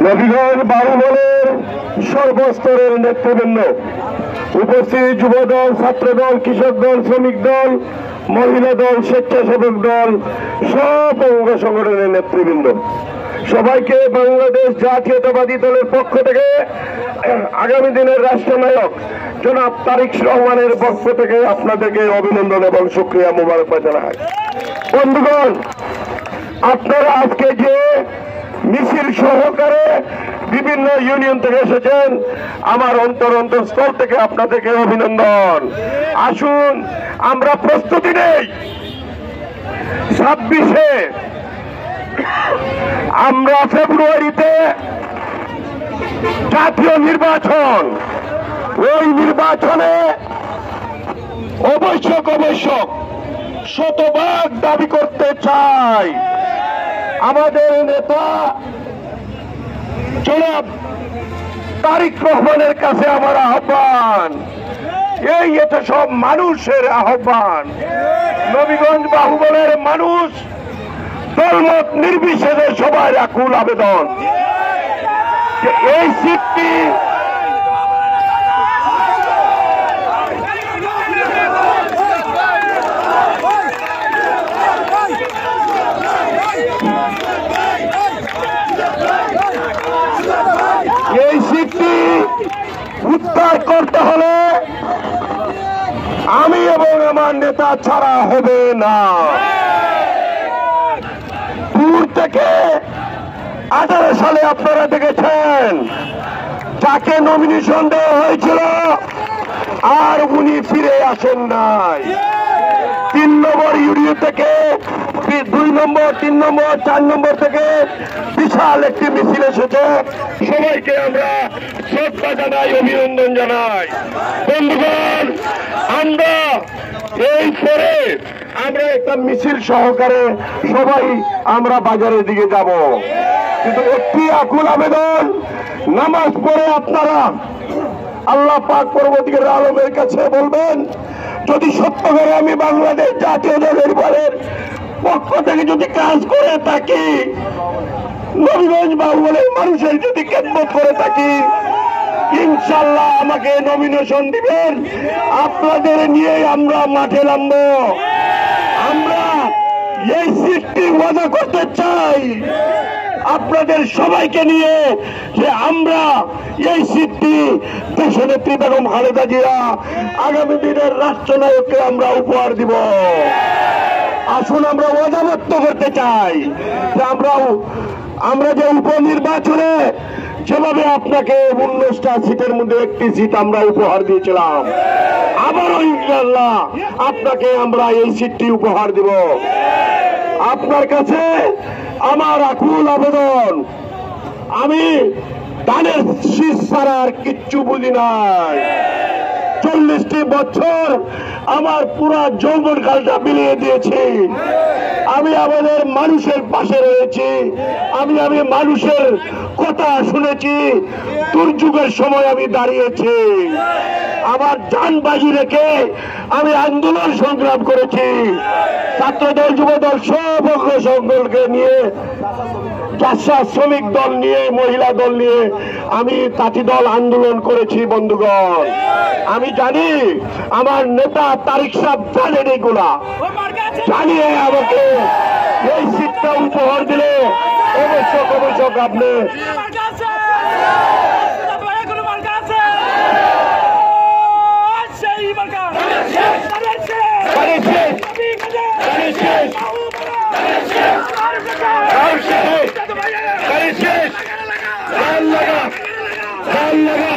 নবীগঞ্জ বাহুবলের সর্বস্তরের নেতৃবৃন্দ, উপস্থিত যুবদল, ছাত্রদল, কৃষক দল, শ্রমিক দল, মহিলা দল, স্বেচ্ছাসেবক দল, সব অঙ্গ সংগঠনের নেতৃবৃন্দ, সবাইকে বাংলাদেশ জাতীয়তাবাদী দলের পক্ষ থেকে আগামী দিনের রাষ্ট্রনায়ক জনাব তারেক রহমানের পক্ষ থেকে আপনাদেরকে অভিনন্দন এবং শুকরিয়া মোবারকবাদ জানাই। বন্ধুগণ, আপনারা আজকে যে মিছিল সহকারে বিভিন্ন ইউনিয়ন থেকে এসেছেন, আমার অন্তরস্থল থেকে আপনাদেরকে অভিনন্দন। আসুন আমরা প্রস্তুতি নেই। 26-এ আমরা ফেব্রুয়ারিতে জাতীয় নির্বাচন, ওই নির্বাচনে অবশ্যক শতভাগ দাবি করতে চাই। আমাদের নেতা জনাব তারেক রহমানের কাছে আমার আহ্বান, এটা সব মানুষের আহ্বান। নবীগঞ্জ বাহুবলের মানুষ দলমত নির্বিশেষে সবার আকুল আবেদন যে এই সিটটি উদ্ধার করতে হলে আমি এবং আমার নেতা ছাড়া হবে না। দূর থেকে 18 সালে আপনারা দেখেছেন যাকে নমিনেশন দেওয়া হয়েছিল আর উনি ফিরে আসেন নাই। 3 নম্বর ইউনিয়ন থেকে 2 নম্বর, 3 নম্বর, 4 নম্বর থেকে বিশাল একটি মিছিল এসেছে। সবাইকে আমরা শ্রদ্ধা জানাই, অভিনন্দন জানাই। বন্ধুগণ, আমরা এই পরে আমরা একটা মিছিল সহকারে সবাই আমরা বাজারের দিকে যাব, কিন্তু একটি আকুল আবেদন, নামাজ পড়ে আপনারা আল্লাহ পাক পরবর্তীকার আলমের কাছে বলবেন, যদি সত্যভাবে আমি বাংলাদেশ জাতীয় দলের দলের পক্ষ থেকে যদি কাজ করে থাকি, নবীগঞ্জ বাহুবলের মানুষের যদি খেদমত করে থাকি, ইনশাল্লাহ আমাকে নমিনেশন দিবেন। আপনাদের নিয়ে আমরা মাঠে নামবো। আমরা এই সিটটি ওয়াদা করতে চাই আপনাদের সবাইকে নিয়ে যে আমরা এই সিটটি দেশনেত্রী বেগম খালেদা জিয়া আগামী দিনের রাষ্ট্রনায়ককে আমরা উপহার দিব। আসুন আমরা ওয়াদাবদ্ধ করতে চাই যে আমরা যে উপনির্বাচনে যেভাবে আপনাকে 19টা সিটের মধ্যে একটি সিট আমরা উপহার দিয়েছিলাম, আবারও ইনশাআল্লাহ আপনাকে আমরা এই সিটটি উপহার দিব। আপনার কাছে আমার আকুল আবেদন, আমি ধানের শীষ ছাড়া আর কিচ্ছু বুঝি নাই। 40টি বছর আমার পুরা যৌবনকালটা বিলিয়ে দিয়েছি। আমি আমাদের মানুষের পাশে রয়েছি, আমি মানুষের কথা শুনেছি, দুর্যোগের সময় আমি দাঁড়িয়েছি, আমার জান বাজি রেখে আমি আন্দোলন সংগ্রাম করেছি। ছাত্রদল, যুবদল, সব অঙ্গ সংগঠনকে নিয়ে, শ্রমিক দল নিয়ে, মহিলা দল নিয়ে আমি তাঁতি দল আন্দোলন করেছি। বন্ধুগণ, আমি জানি আমার নেতা তারেক সাহেব জানেন এগুলা, জানিয়ে আমাকে এই সিটটা উপহার দিলে অবশ্যক আপনি Allah